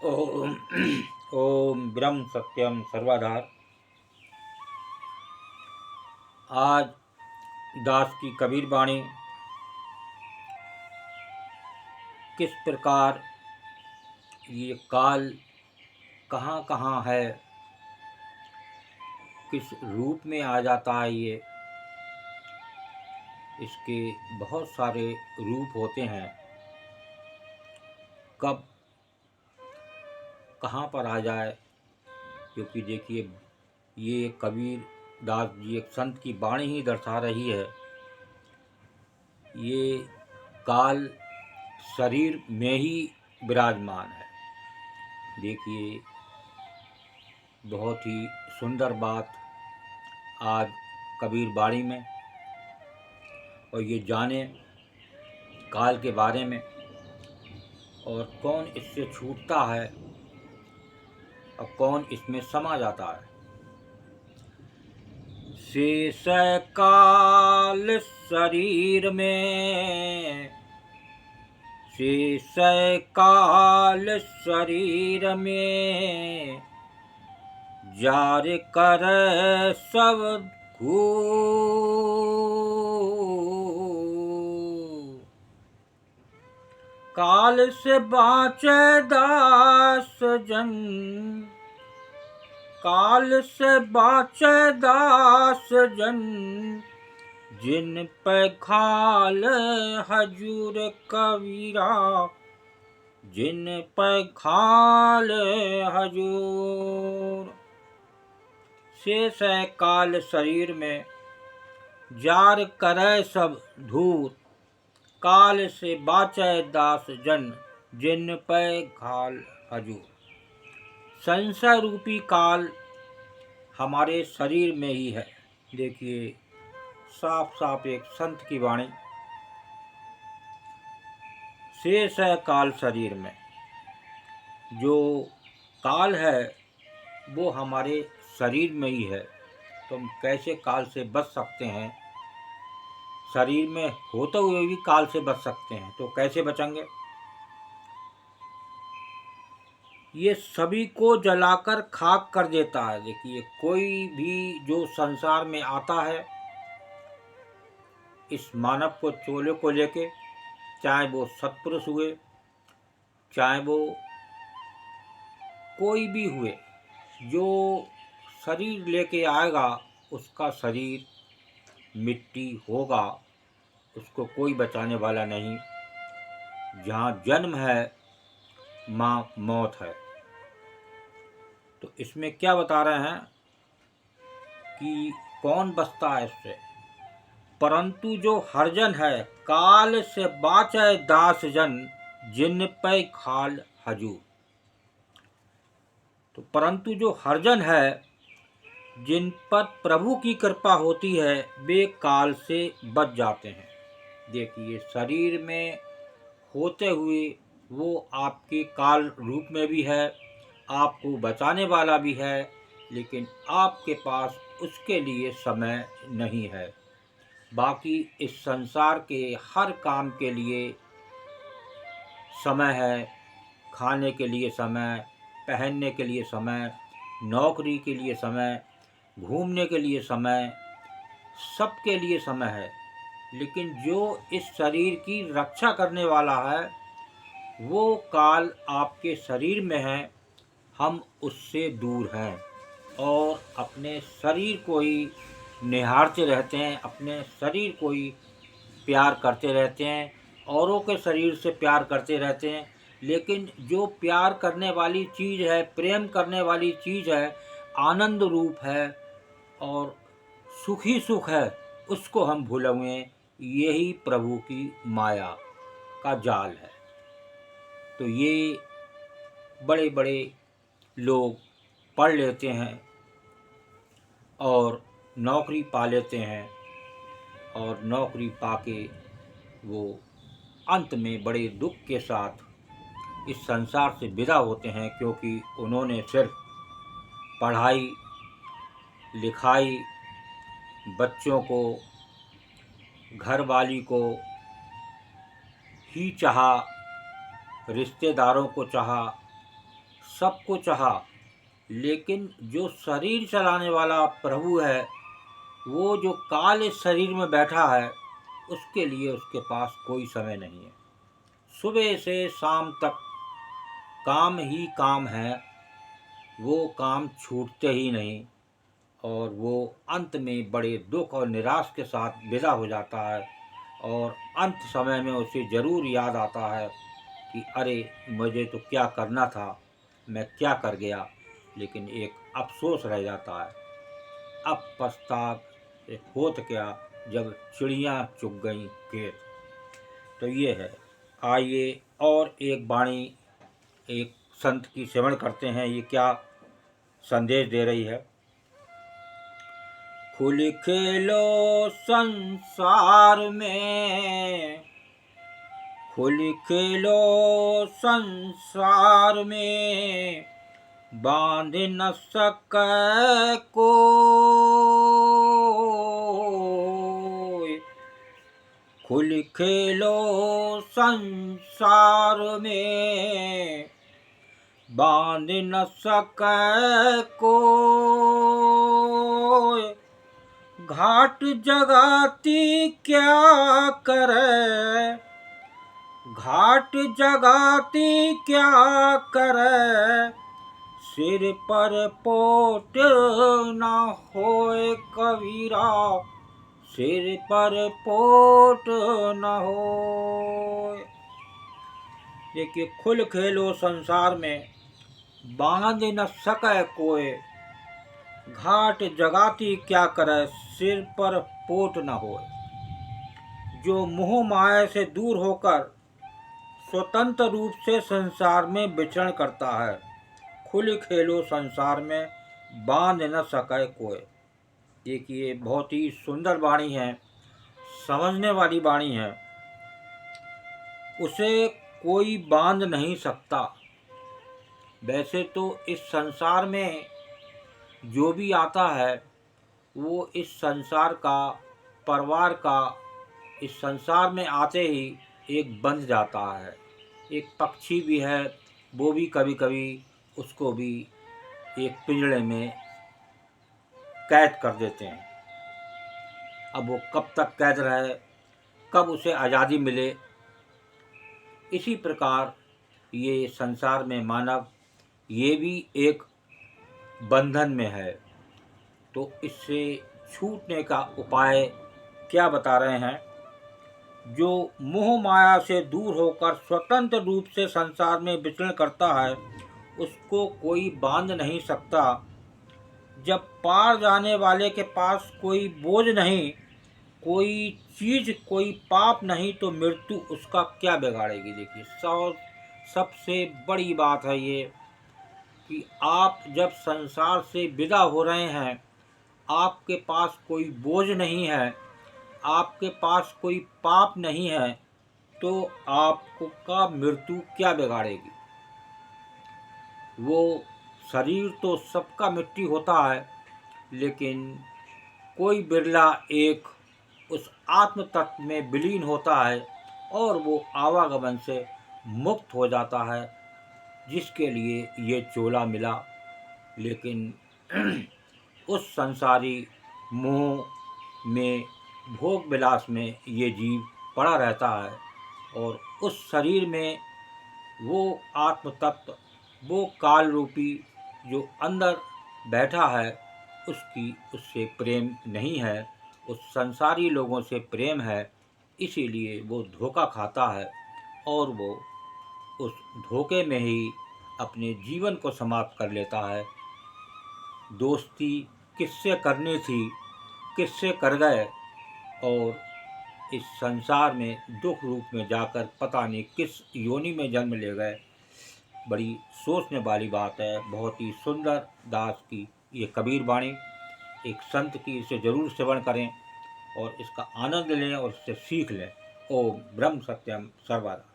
ओम ओम ब्रह्म सत्यम सर्वाधार। आज दास की कबीर वाणी किस प्रकार ये काल कहाँ कहाँ है, किस रूप में आ जाता है। ये इसके बहुत सारे रूप होते हैं। कब कहाँ पर आ जाए, क्योंकि देखिए ये कबीर दास जी एक संत की वाणी ही दर्शा रही है। ये काल शरीर में ही विराजमान है। देखिए बहुत ही सुंदर बात आज कबीर बाड़ी में, और ये जाने काल के बारे में और कौन इससे छूटता है और कौन इसमें समा जाता है। शेष काल शरीर में, शेष काल शरीर में, जार कर सब घू। काल से बाँचे दास जन, काल से बाँचे दास जन, जिन पे खाल हजूर कबीरा, जिन पे खाल हजूर। शेष है काल शरीर में, जार करे सब धूर, काल से बाचे दास जन, जिन पे खाल हजूर। संशय रूपी काल हमारे शरीर में ही है। देखिए साफ साफ एक संत की वाणी, शेष है काल शरीर में। जो काल है वो हमारे शरीर में ही है, तो हम कैसे काल से बच सकते हैं। शरीर में होते हुए भी काल से बच सकते हैं, तो कैसे बचेंगे। ये सभी को जलाकर खाक कर देता है। देखिए कोई भी जो संसार में आता है इस मानव को चोले को लेके, चाहे वो सत्पुरुष हुए चाहे वो कोई भी हुए, जो शरीर लेके आएगा उसका शरीर मिट्टी होगा, उसको कोई बचाने वाला नहीं। जहाँ जन्म है माँ मौत है। तो इसमें क्या बता रहे हैं कि कौन बचता है इससे। परंतु जो हरजन है, काल से बाचे दास जन, जिन पे खाल हजूर। तो परंतु जो हरजन है, जिन पर प्रभु की कृपा होती है, वे काल से बच जाते हैं। देखिए शरीर में होते हुए वो आपके काल रूप में भी है, आपको बचाने वाला भी है, लेकिन आपके पास उसके लिए समय नहीं है। बाकी इस संसार के हर काम के लिए समय है। खाने के लिए समय, पहनने के लिए समय, नौकरी के लिए समय, घूमने के लिए समय, सबके लिए समय है। लेकिन जो इस शरीर की रक्षा करने वाला है वो काल आपके शरीर में है, हम उससे दूर हैं और अपने शरीर को ही निहारते रहते हैं, अपने शरीर को ही प्यार करते रहते हैं, औरों के शरीर से प्यार करते रहते हैं। लेकिन जो प्यार करने वाली चीज़ है, प्रेम करने वाली चीज़ है, आनंद रूप है और सुखी सुख है, उसको हम भूले हुए हैं। यही प्रभु की माया का जाल है। तो ये बड़े बड़े लोग पढ़ लेते हैं और नौकरी पा लेते हैं, और नौकरी पाके वो अंत में बड़े दुख के साथ इस संसार से विदा होते हैं, क्योंकि उन्होंने सिर्फ पढ़ाई लिखाई, बच्चों को, घरवाली को ही चाहा, रिश्तेदारों को चाहा, सबको चाहा, लेकिन जो शरीर चलाने वाला प्रभु है, वो जो काल इस शरीर में बैठा है, उसके लिए उसके पास कोई समय नहीं है। सुबह से शाम तक काम ही काम है, वो काम छूटते ही नहीं, और वो अंत में बड़े दुख और निराश के साथ विदा हो जाता है। और अंत समय में उसे ज़रूर याद आता है कि अरे मुझे तो क्या करना था, मैं क्या कर गया, लेकिन एक अफसोस रह जाता है। अब पछतावा होत क्या जब चिड़ियाँ चुग गईं खेत। तो ये है। आइए और एक वाणी एक संत की श्रवण करते हैं, ये क्या संदेश दे रही है। खुल खेलो संसार में, खुल खेलो संसार में, बांध न सके कोई। खुल खेलो संसार में, बांध न सके कोई। घाट जगाती क्या करे, घाट जगाती क्या करे, सिर पर पोट न होए कबीरा, सिर पर पोट न होए। देखिए, खुल खेलो संसार में, बांध न सके कोई। घाट जगाती क्या करे, सिर पर पोट न होए। जो मोह माया से दूर होकर स्वतंत्र रूप से संसार में विचरण करता है, खुल खेलो संसार में, बांध न सके कोई। देखिए, बहुत ही सुंदर वाणी है, समझने वाली वाणी है। उसे कोई बांध नहीं सकता। वैसे तो इस संसार में जो भी आता है, वो इस संसार का, परिवार का, इस संसार में आते ही एक बंध जाता है। एक पक्षी भी है, वो भी कभी कभी उसको भी एक पिंजड़े में कैद कर देते हैं। अब वो कब तक कैद रहे, कब उसे आज़ादी मिले। इसी प्रकार ये संसार में मानव ये भी एक बंधन में है। तो इससे छूटने का उपाय क्या बता रहे हैं। जो मोह माया से दूर होकर स्वतंत्र रूप से संसार में विचरण करता है, उसको कोई बांध नहीं सकता। जब पार जाने वाले के पास कोई बोझ नहीं, कोई चीज, कोई पाप नहीं, तो मृत्यु उसका क्या बिगाड़ेगी। देखिए, सबसे बड़ी बात है ये कि आप जब संसार से विदा हो रहे हैं, आपके पास कोई बोझ नहीं है, आपके पास कोई पाप नहीं है, तो आपका मृत्यु क्या बिगाड़ेगी। वो शरीर तो सबका मिट्टी होता है, लेकिन कोई बिरला एक उस आत्म तत्व में विलीन होता है और वो आवागमन से मुक्त हो जाता है, जिसके लिए ये चोला मिला। लेकिन उस संसारी मोह में, भोग विलास में ये जीव पड़ा रहता है, और उस शरीर में वो आत्म तत्व, वो काल रूपी जो अंदर बैठा है, उससे प्रेम नहीं है, उस संसारी लोगों से प्रेम है। इसीलिए वो धोखा खाता है, और वो उस धोखे में ही अपने जीवन को समाप्त कर लेता है। दोस्ती किससे करनी थी, किससे कर गए, और इस संसार में दुख रूप में जाकर पता नहीं किस योनि में जन्म ले गए। बड़ी सोचने वाली बात है। बहुत ही सुंदर दास की ये कबीर वाणी, एक संत की, इसे जरूर श्रवण करें और इसका आनंद लें और इससे सीख लें। ओम ब्रह्म सत्यम सर्वदा।